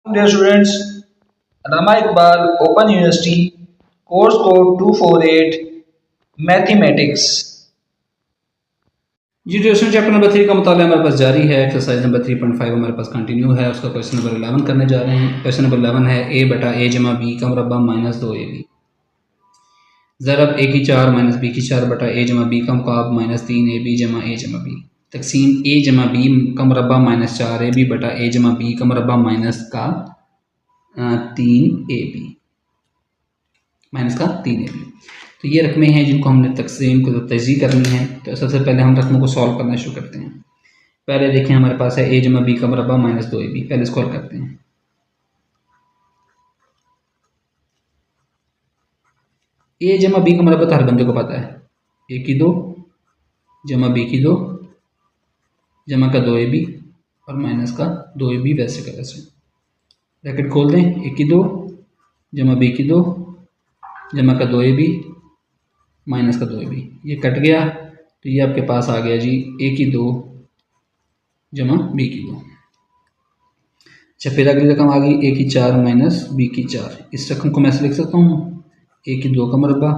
Dear students, Rama Iqbal Open University, course code 248, Mathematics. जी duration chapter number 3 का मुताला हमारे पास जारी है। एक्सरसाइज नंबर 3.5 हमारे पास कंटिन्यू है। उसका क्वेश्चन नंबर 11 करने जा रहे हैं। क्वेश्चन नंबर 11 है a बटा a जमा b का मुरब्बा माइनस 2ab। ज़रब a की 4 माइनस b की 4 बटा a जमा b का मुकाब माइनस 3ab जमा a जमा b। तकसीम a जमा b का मुरब्बा माइनस 4ab बटा a जमा b का मुरब्बा माइनस का 3ab माइनस का 3ab। तो ये रकमें हैं जिनको हमने तकसीम को तजज़ीह करनी है। तो सबसे पहले हम रकमों को सॉल्व करना शुरू करते हैं। पहले देखें हमारे पास है a जमा b का मुरब्बा माइनस 2ab। पहले इसको हल करते हैं। a जमा b का मुरब्बा तो हर बंदे को पता है, a की 2 जमा b की 2 जमा का 2ab और माइनस का 2ab वैसे का वैसे। ब्रैकेट खोल दें, a की 2 जमा b की 2 जमा का 2ab माइनस का 2ab। ये कट गया तो ये आपके पास आ गया जी a की 2 जमा b की 2। अच्छा, फिर अगली रकम आ गई a की 4 माइनस b की 4। इस रकम को मैं ऐसे लिख सकता हूँ a की 2 का मुरब्बा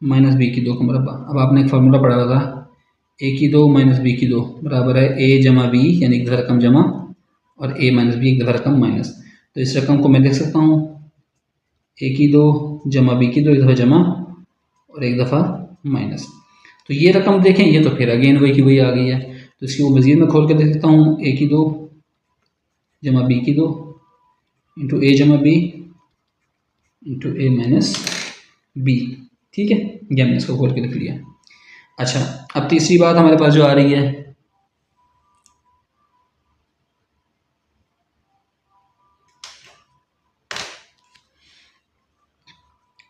माइनस b की 2 का मुरब्बा। अब आपने एक फार्मूला पढ़ा हुआ था, a की 2 माइनस b की 2 बराबर है a जमा b, यानी एक दफ़ा रकम जमा और a माइनस b एक दफ़ा रकम माइनस। तो इस रकम को मैं लिख सकता हूँ a की 2 जमा b की 2 एक दफ़ा जमा और एक दफ़ा माइनस। तो ये रकम देखें, ये तो फिर अगेन वही की वही आ गई है। तो इसकी वो मज़ीद में खोल के देख सकता हूँ, a की 2 जमा b की 2 इंटू a जमा b into a minus b। ठीक है, ये हमने इसको खोल के लिख लिया। अच्छा, अब तीसरी बात हमारे पास जो आ रही है,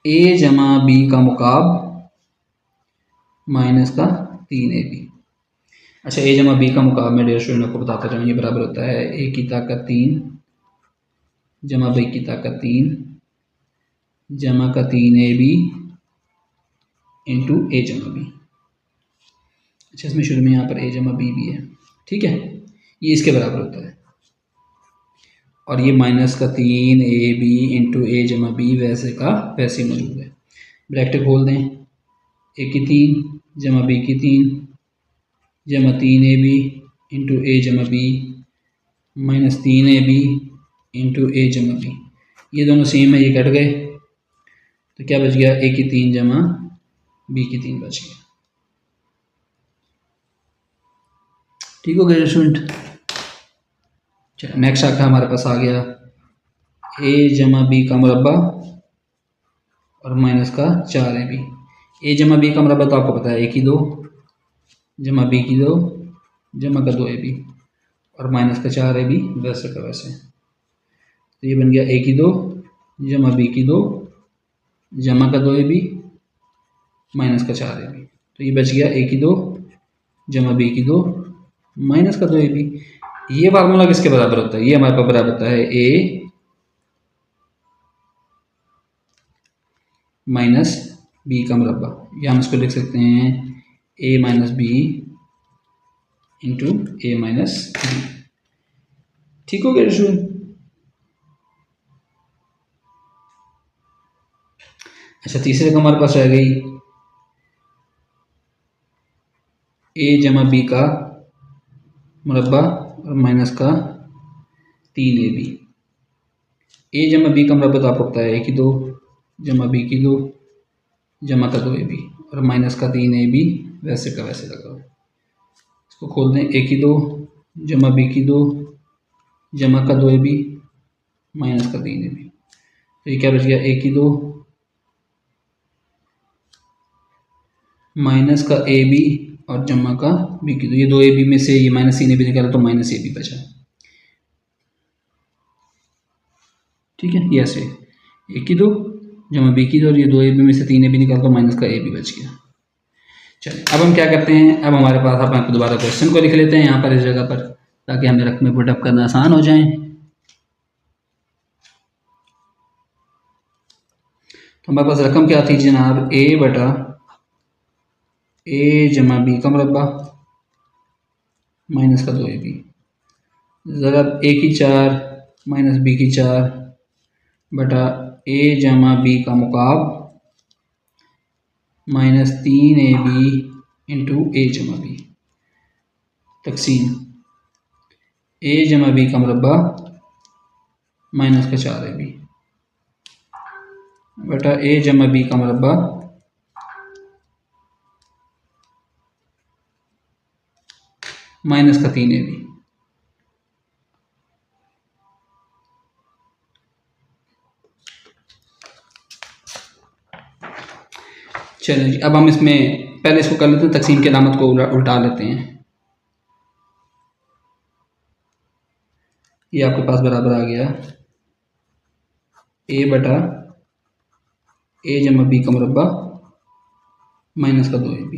a जमा b का मुकाब माइनस का 3ab। अच्छा, a जमा b का मुकाब मैं डेढ़ स्टूडेंट आपको बताता जाऊँ, ये बराबर होता है a की ताकत 3 जमा b की ताकत 3 जमा का 3ab इंटू a जमा b। अच्छा, इसमें शुरू में यहाँ पर a जमा b भी है। ठीक है, ये इसके बराबर होता है और ये माइनस का 3ab इंटू a जमा b वैसे का वैसे मौजूद है। ब्रैकेट खोल दें, a की 3 जमा b की 3 जमा 3ab इंटू a जमा b minus 3ab into a जमा b। ये दोनों सेम है, ये कट गए तो क्या बच गया, a की 3 जमा b की 3 बच गया। ठीक हो गया स्टूडेंट। चलो नेक्स्ट आखिर हमारे पास आ गया a जमा b का मुरब्बा और माइनस का 4ab। a जमा b का मुरब्बा तो आपको पता है a की 2 जमा b की 2 जमा का 2ab और माइनस का 4ab वैसे का वैसे। तो ये बन गया a की 2 जमा b की 2 जमा का 2ab माइनस का 4ab। तो ये बच गया a की 2 जमा b की 2 माइनस का 2ab। ये फार्मूला किसके बराबर होता है, ये हमारे पास बराबर होता है a माइनस b का मुरब्बा, या हम इसको लिख सकते हैं a minus b into a minus b। ठीक हो गया स्टूडेंट। अच्छा, तीसरे रकम हमारे पास रह गई a जमा b का मुरब्बा और माइनस का 3ab। a जमा b का मुरब्बा तो आपको पता है a की 2 जमा b की 2 जमा का 2ab और माइनस का 3ab वैसे का वैसे लगा। इसको खोल दें, a की 2 जमा b की 2 जमा का 2ab माइनस का 3ab। तो ये क्या बच गया, a की 2 माइनस का ab और जमा का b की 2। ये 2ab में से ये माइनस 3ab निकाला तो माइनस ab बचा। ठीक है, ये ऐसे a की 2 जमा b की 2 और ये 2ab में से 3ab निकाला तो माइनस का ab बच गया। चलिए, अब हम क्या करते हैं, अब हमारे पास आप आपको दोबारा क्वेश्चन को लिख लेते हैं यहाँ पर इस जगह पर, ताकि हमें रकमें पुटअप करना आसान हो जाए। तो हमारे पास रकम क्या थी जनाब, a बटा a जमा b का मुरब्बा माइनस का 2ab। ज़रा a की 4 माइनस बी की 4 बटा ए जमा बी का मुकाब माइनस 3ab इंटू ए जमा बी तकसीम ए जमा बी का मुरब्बा माइनस का 4ab बटा ए जमा बी का मुरब्बा माइनस का 3ab। चलो जी, अब हम इसमें पहले इसको कर लेते हैं, तकसीम की अलामत को उल्टा लेते हैं। ये आपके पास बराबर आ गया ए बटा ए जमा बी का मुरब्बा माइनस का 2ab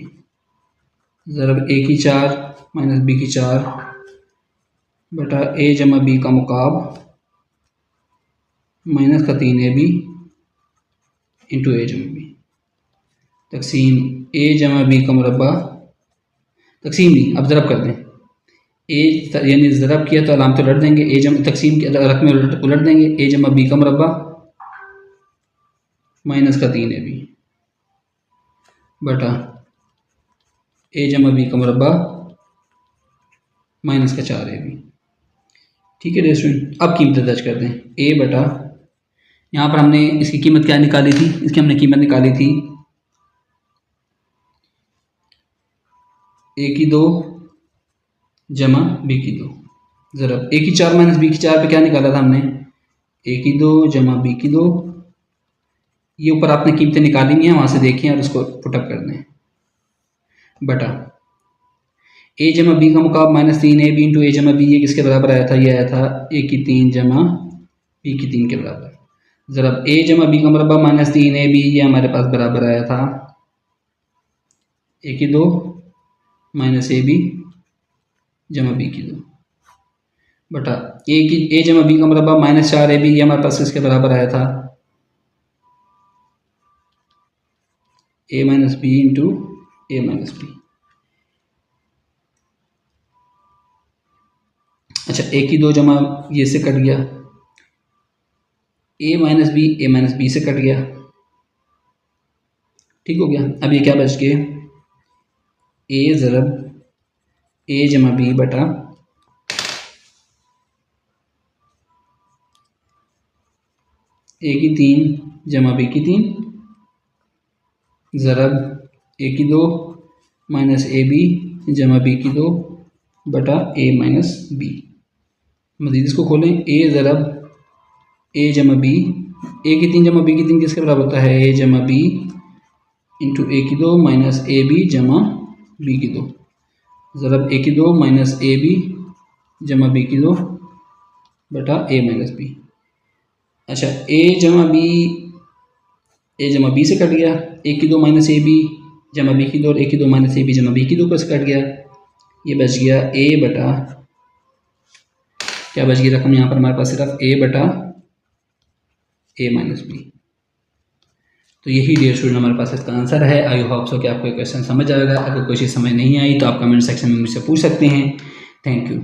ज़रब ए की 4 माइनस बी की 4 बटा ए जमा बी का मुकाब माइनस का 3ab इंटू ए जमा बी तकसीम ए जमा बी का मुरब्बा तकसीम नहीं, अब ज़रब कर दें। ए यानी ज़रब किया तो अलामत उलट देंगे, ए जमा तकसीम की रकम उलट देंगे। ए जमा बी का मुरब्बा माइनस का 3ab बटा ए जमा बी का मुरब्बा माइनस का 4ab। ठीक है डियर स्टूडेंट, अब कीमतें दर्ज कर दें। ए बटा यहाँ पर हमने इसकी कीमत क्या निकाली थी, इसकी हमने कीमत निकाली थी ए की 2 जमा बी की 2 ज़रब ए की 4 माइनस बी की 4 पे क्या निकाला था हमने, ए की 2 जमा बी की 2। ये ऊपर आपने कीमतें निकाली हैं, वहाँ से देखें और उसको पुटअप कर दें बटा ए जमा बी का मुकाब माइनस 3ab इंटू ए जमा बी। ये किसके बराबर आया था, ये आया था ए की 3 जमा बी की 3 के बराबर ज़रब ए जमा बी का मुरब्बा माइनस 3ab। ये हमारे पास बराबर आया था ए की 2 माइनस ab जमा बी की 2 बटा ए जमा बी का मुरब्बा माइनस 4ab। ये हमारे पास किसके बराबर आया था ए माइनस बी इंटू ए माइनस बी। अच्छा, ए की 2 जमा ये से कट गया, ए माइनस बी से कट गया, ठीक हो गया। अब ये क्या बच गए, ए ज़रब ए जमा बी बटा ए की 3 जमा बी की 3 ज़रब ए की 2 माइनस ए बी जमा बी की 2 बटा ए माइनस बी। मज़ीद इसको खोलें, ए ज़रब ए जमा बी, ए की 3 जमा बी की 3 किसके बराबर होता है, ए जमा बी इंटू ए की 2 माइनस ए बी जमा बी की 2 ज़रब ए की 2 माइनस ए बी जमा बी की 2 बटा ए माइनस बी। अच्छा, ए जमा बी से कट गया, ए की 2 माइनस ए बी जमा बी की 2 और ए की 2 माइनस ए बी जमा बी की 2 से कट गया। ये बच गया ए बटा, क्या बच गई रकम यहाँ पर हमारे पास, सिर्फ ए बटा ए माइनस बी। तो यही डियर स्टूडेंट हमारे पास इसका आंसर है। आई होप सो कि आपको ये क्वेश्चन समझ आएगा। अगर कोई चीज़ समझ नहीं आई तो आप कमेंट सेक्शन में मुझसे पूछ सकते हैं। Thank you.